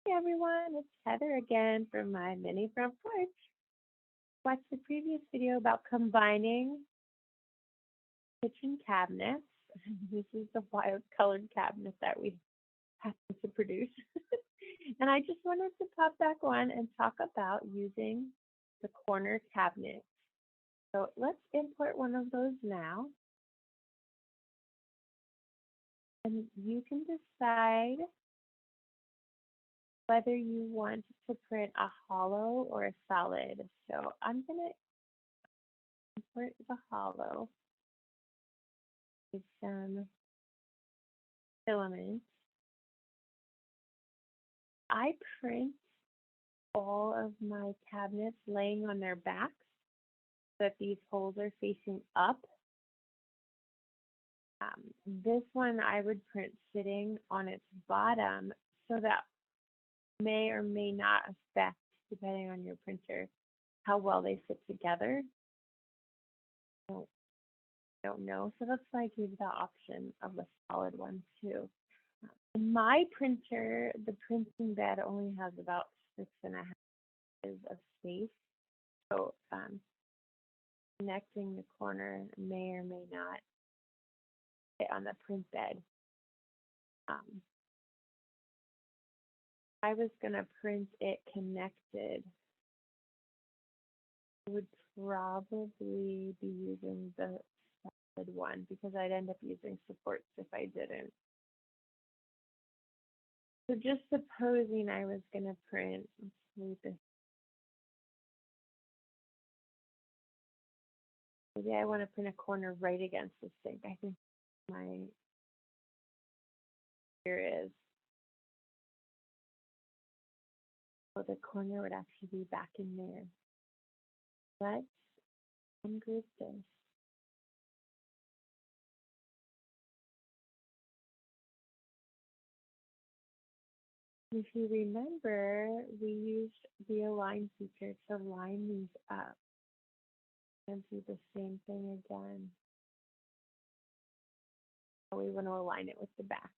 Hey everyone, it's Heather again from My Mini Front Porch. Watch the previous video about combining kitchen cabinets. This is the wild colored cabinet that we happen to produce. And I just wanted to pop back on and talk about using the corner cabinet. So let's import one of those now. And you can decide whether you want to print a hollow or a solid. So I'm going to import the hollow with some filaments. I print all of my cabinets laying on their backs so that these holes are facing up. This one I would print sitting on its bottom, so that may or may not affect, depending on your printer, how well they fit together. I don't know. So that's why I gave the option of the solid one too. In my printer, the printing bed only has about 6.5 inches of space. So connecting the corner may or may not fit on the print bed. I was going to print it connected. I would probably be using the solid one because I'd end up using supports if I didn't. So just supposing I was going to print, let's move this. Maybe I want to print a corner right against the sink. I think my here is. So the corner would actually be back in there. Let's ungroup this. If you remember, we used the align feature to line these up and do the same thing again. We want to align it with the back.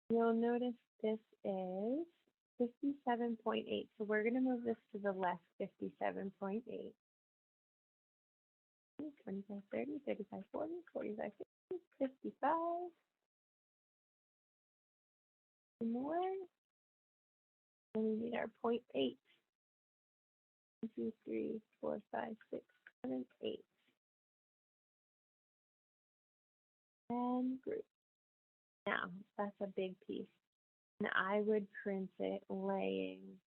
You'll notice this is 57.8. So we're going to move this to the left 57.8. 25, 30, 35, 40, 45, 50, 55. More. And we need our 0.8. 1, 2, 3, 4, 5, 6, 7, 8. And group. Now, that's a big piece. And I would print it laying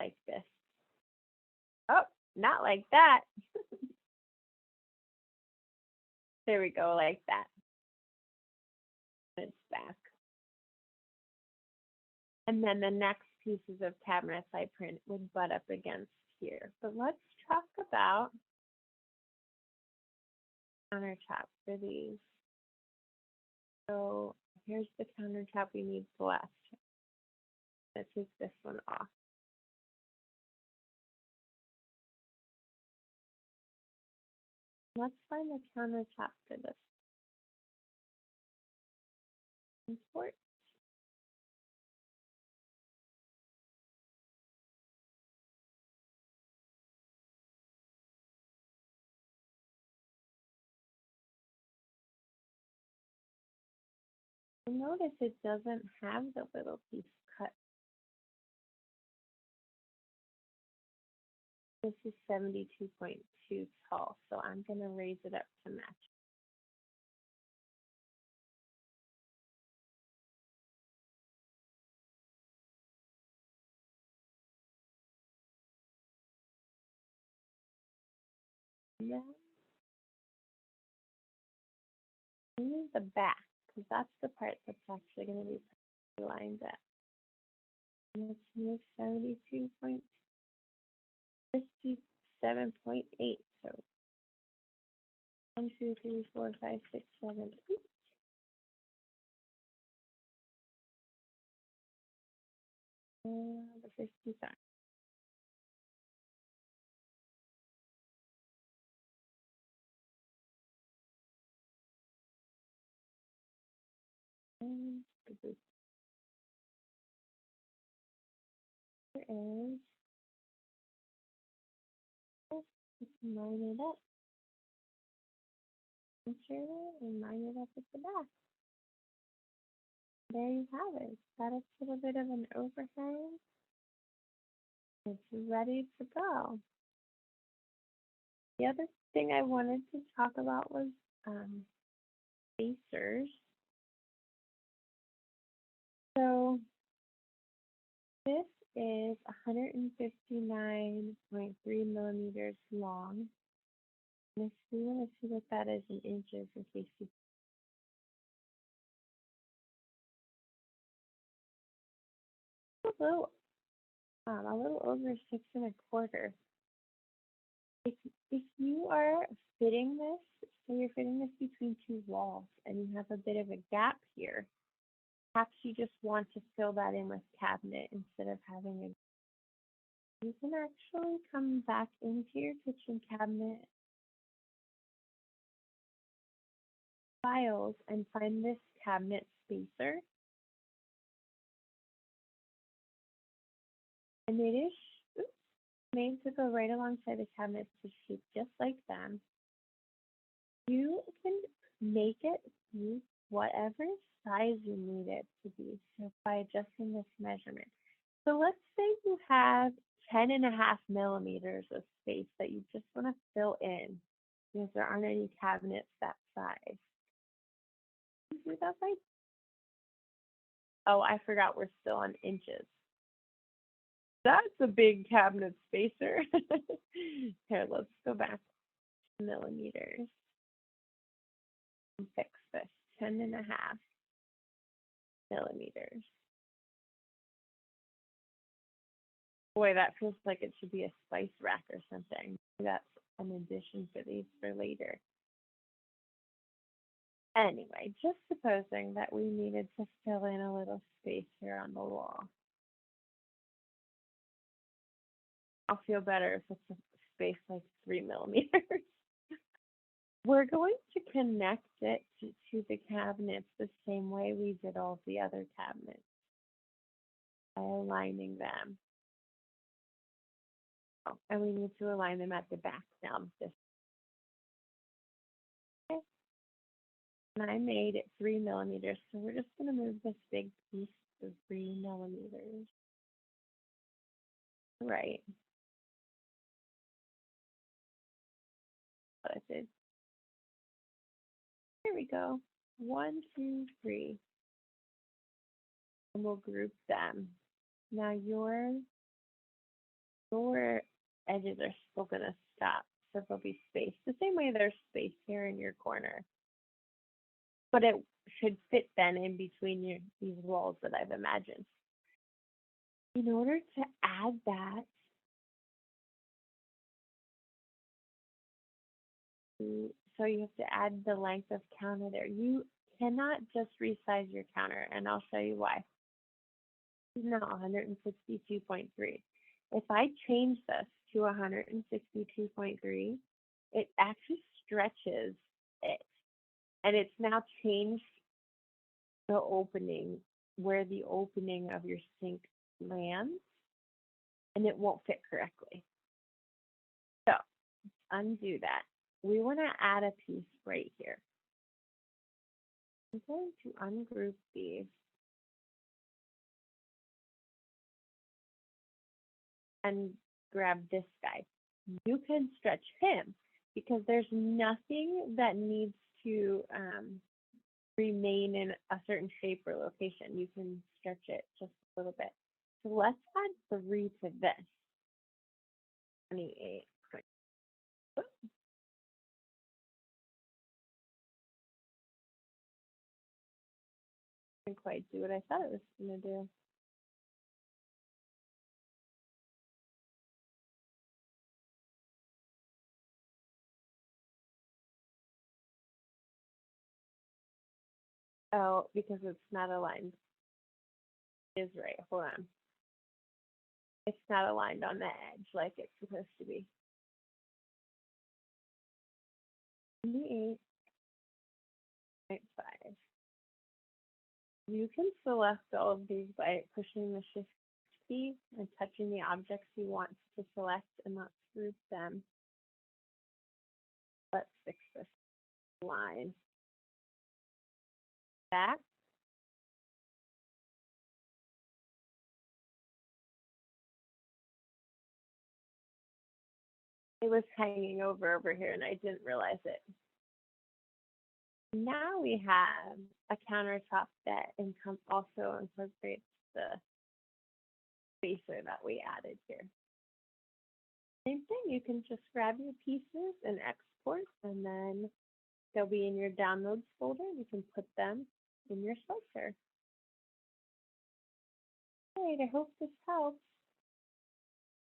like this. Oh, not like that. There we go, like that. It's back. And then the next pieces of cabinets I print would butt up against here. But let's talk about countertop for these. So here's the countertop we need left. Let's take this one off. Let's find the countertop for this. Import. Notice it doesn't have the little piece cut. This is 72.2 tall, so I'm going to raise it up to match. And then move the back, because that's the part that's actually going to be lined up. And let's move 72.57.8. So 1, 2, 3, 4, 5, 6, 7, 8. The 55. And there is, let's line it up. Insert it and line it up at the back. There you have it. Got a little bit of an overhang. It's ready to go. The other thing I wanted to talk about was spacers. So this is 159.3 millimeters long. And if we want to see what that is in inches, in case you a little over 6.25. If you are fitting this, so you're fitting this between two walls and you have a bit of a gap here, perhaps you just want to fill that in with cabinet instead of having a, you can actually come back into your kitchen cabinet files and find this cabinet spacer. And it is made to go right alongside the cabinets to shape just like them. You can make it be whatever size you need it to be, so by adjusting this measurement. So let's say you have 10.5 millimeters of space that you just want to fill in because there aren't any cabinets that size. Do that by, oh, I forgot we're still on inches. That's a big cabinet spacer. Here, let's go back to millimeters and fix this. 10.5 millimeters. Boy, that feels like it should be a spice rack or something. That's an addition for these for later. Anyway, just supposing that we needed to fill in a little space here on the wall. I'll feel better if it's a space like 3 millimeters. We're going to connect it to the cabinets the same way we did all the other cabinets by aligning them. Oh, and we need to align them at the back now. Okay. And I made it 3 millimeters, so we're just going to move this big piece to 3 millimeters. Right. What I did. Here we go. 1, 2, 3. And we'll group them. Now your edges are still going to stop, so there'll be space. The same way there's space here in your corner. But it should fit then in between these walls that I've imagined. In order to add that, so you have to add the length of counter there. You cannot just resize your counter, and I'll show you why. No, 162.3. If I change this to 162.3, it actually stretches it. And it's now changed the opening, where the opening of your sink lands, and it won't fit correctly. So undo that. We want to add a piece right here. I'm going to ungroup these and grab this guy. You can stretch him because there's nothing that needs to remain in a certain shape or location. You can stretch it just a little bit. So let's add 3 to this. 28. Didn't quite do what I thought it was going to do. Oh, because it's not aligned. It is right. Hold on. It's not aligned on the edge like it's supposed to be. 28.5. You can select all of these by pushing the shift key and touching the objects you want to select, and let's group them. Let's fix this line. Back. It was hanging over here and I didn't realize it. Now we have a countertop that also incorporates the spacer that we added here. Same thing, you can just grab your pieces and export, and then they'll be in your downloads folder. You can put them in your slicer. All right, I hope this helps.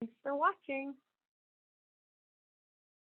Thanks for watching.